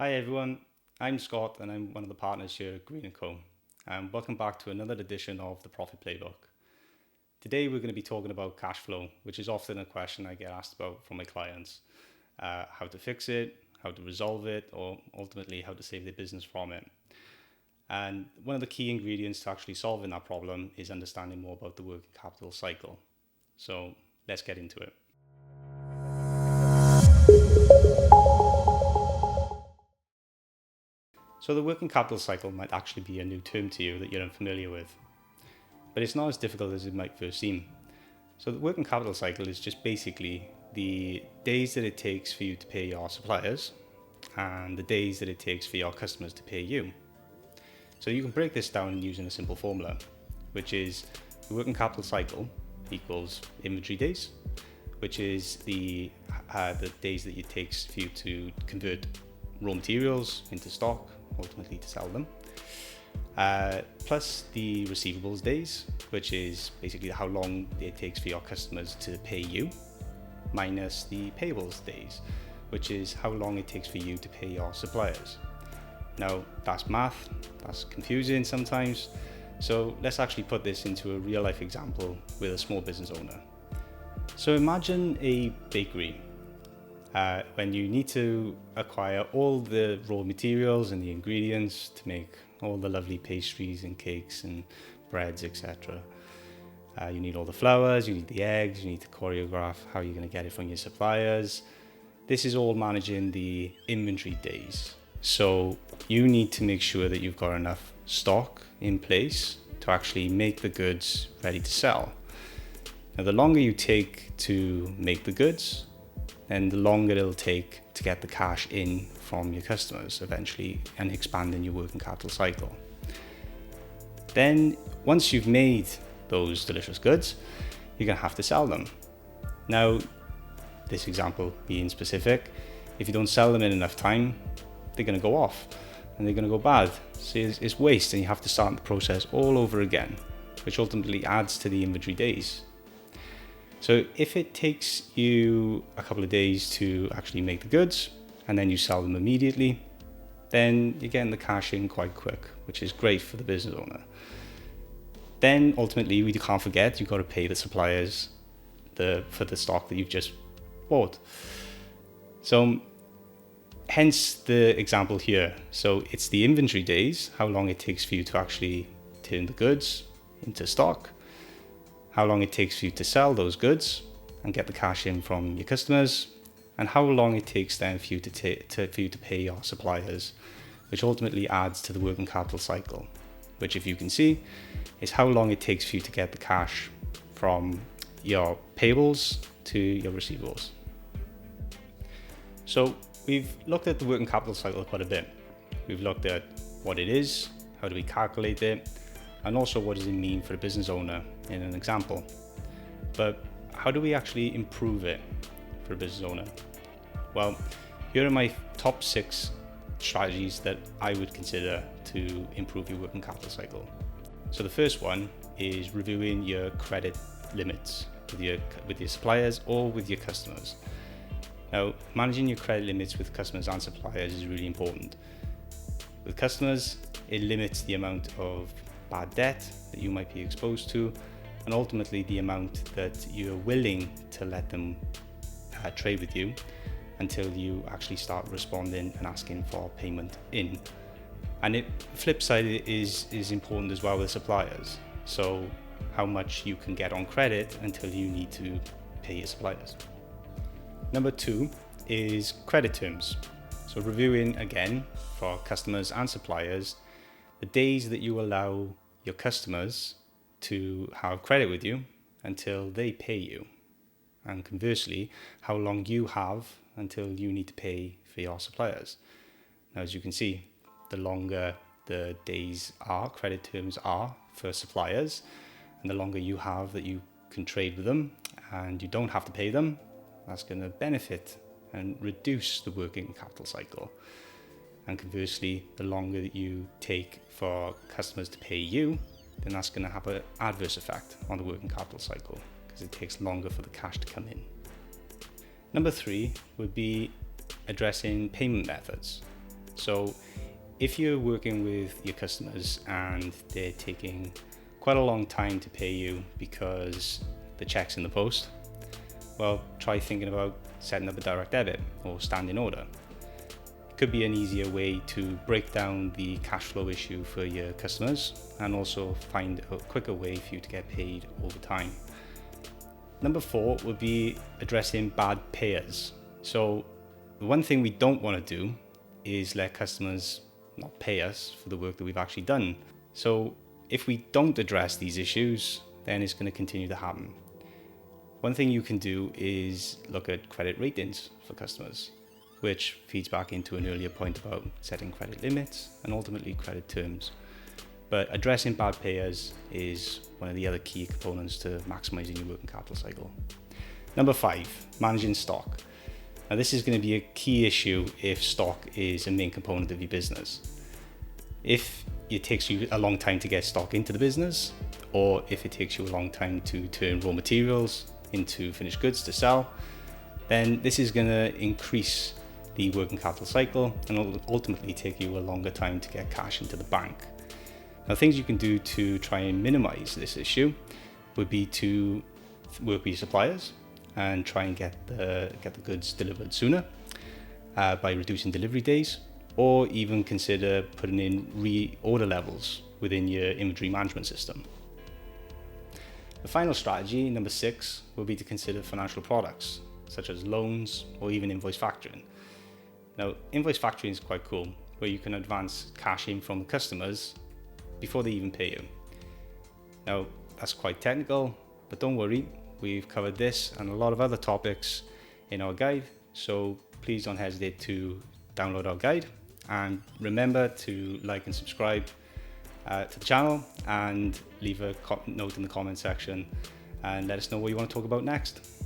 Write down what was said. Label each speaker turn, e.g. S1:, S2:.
S1: Hi everyone, I'm Scott and I'm one of the partners here at Green & Co. Welcome back to another edition of the Profit Playbook. Today we're going to be talking about cash flow, which is often a question I get asked about from my clients. How to fix it, how to resolve it, or ultimately how to save their business from it. And one of the key ingredients to actually solving that problem is understanding more about the working capital cycle. So let's get into it. So the working capital cycle might actually be a new term to you that you're unfamiliar with, but it's not as difficult as it might first seem. So the working capital cycle is just basically the days that it takes for you to pay your suppliers and the days that it takes for your customers to pay you. So you can break this down using a simple formula, which is the working capital cycle equals inventory days, which is the days that it takes for you to convert raw materials into stock, ultimately to sell them, plus the receivables days, which is basically how long it takes for your customers to pay you, minus the payables days, which is how long it takes for you to pay your suppliers. Now that's math, that's confusing sometimes, so let's actually put this into a real life example with a small business owner. So imagine a bakery when you need to acquire all the raw materials and the ingredients to make all the lovely pastries and cakes and breads, etc. You need all the flours, you need the eggs, you need to choreograph how you're going to get it from your suppliers. This is all managing the inventory days. So you need to make sure that you've got enough stock in place to actually make the goods ready to sell. Now, the longer you take to make the goods, then the longer it'll take to get the cash in from your customers eventually and expanding your working capital cycle. Then once you've made those delicious goods, you're going to have to sell them. Now, this example being specific, if you don't sell them in enough time, they're going to go off and they're going to go bad. So it's waste and you have to start the process all over again, which ultimately adds to the inventory days. So if it takes you a couple of days to actually make the goods and then you sell them immediately, then you're getting the cash in quite quick, which is great for the business owner. Then ultimately, we can't forget, you've got to pay the suppliers for the stock that you've just bought. So hence the example here. So it's the inventory days, how long it takes for you to actually turn the goods into stock, how long it takes for you to sell those goods and get the cash in from your customers, and how long it takes then for you to pay your suppliers, which ultimately adds to the working capital cycle, which, if you can see, is how long it takes for you to get the cash from your payables to your receivables. So we've looked at the working capital cycle quite a bit. We've looked at what it is, how do we calculate it, and also what does it mean for a business owner in an example. But how do we actually improve it for a business owner? Well, here are my top 6 strategies that I would consider to improve your working capital cycle. So the first one is reviewing your credit limits with your suppliers or with your customers. Now, managing your credit limits with customers and suppliers is really important. With customers, it limits the amount of bad debt that you might be exposed to, and ultimately the amount that you're willing to let them trade with you until you actually start responding and asking for payment in. And the flip side is important as well with suppliers. So how much you can get on credit until you need to pay your suppliers. Number 2 is credit terms. So reviewing again for customers and suppliers the days that you allow your customers to have credit with you until they pay you. And conversely, how long you have until you need to pay for your suppliers. Now, as you can see, the longer the days are, credit terms are for suppliers, and the longer you have that you can trade with them and you don't have to pay them, that's going to benefit and reduce the working capital cycle. And conversely, the longer that you take for customers to pay you, then that's going to have an adverse effect on the working capital cycle because it takes longer for the cash to come in. Number 3 would be addressing payment methods. So if you're working with your customers and they're taking quite a long time to pay you because the check's in the post, well, try thinking about setting up a direct debit or standing order. It could be an easier way to break down the cash flow issue for your customers and also find a quicker way for you to get paid over time. Number 4 would be addressing bad payers. So the one thing we don't want to do is let customers not pay us for the work that we've actually done. So if we don't address these issues, then it's going to continue to happen. One thing you can do is look at credit ratings for customers, which feeds back into an earlier point about setting credit limits and ultimately credit terms. But addressing bad payers is one of the other key components to maximizing your working capital cycle. Number 5, managing stock. Now this is going to be a key issue if stock is a main component of your business. If it takes you a long time to get stock into the business, or if it takes you a long time to turn raw materials into finished goods to sell, then this is going to increase the working capital cycle and will ultimately take you a longer time to get cash into the bank. Now, things you can do to try and minimize this issue would be to work with your suppliers and try and get the goods delivered sooner by reducing delivery days, or even consider putting in reorder levels within your inventory management system. The final strategy, number 6, will be to consider financial products such as loans or even invoice factoring. Now, invoice factoring is quite cool, where you can advance cash in from the customers before they even pay you. Now, that's quite technical, but don't worry, we've covered this and a lot of other topics in our guide, so please don't hesitate to download our guide, and remember to like and subscribe to the channel and leave a note in the comment section and let us know what you want to talk about next.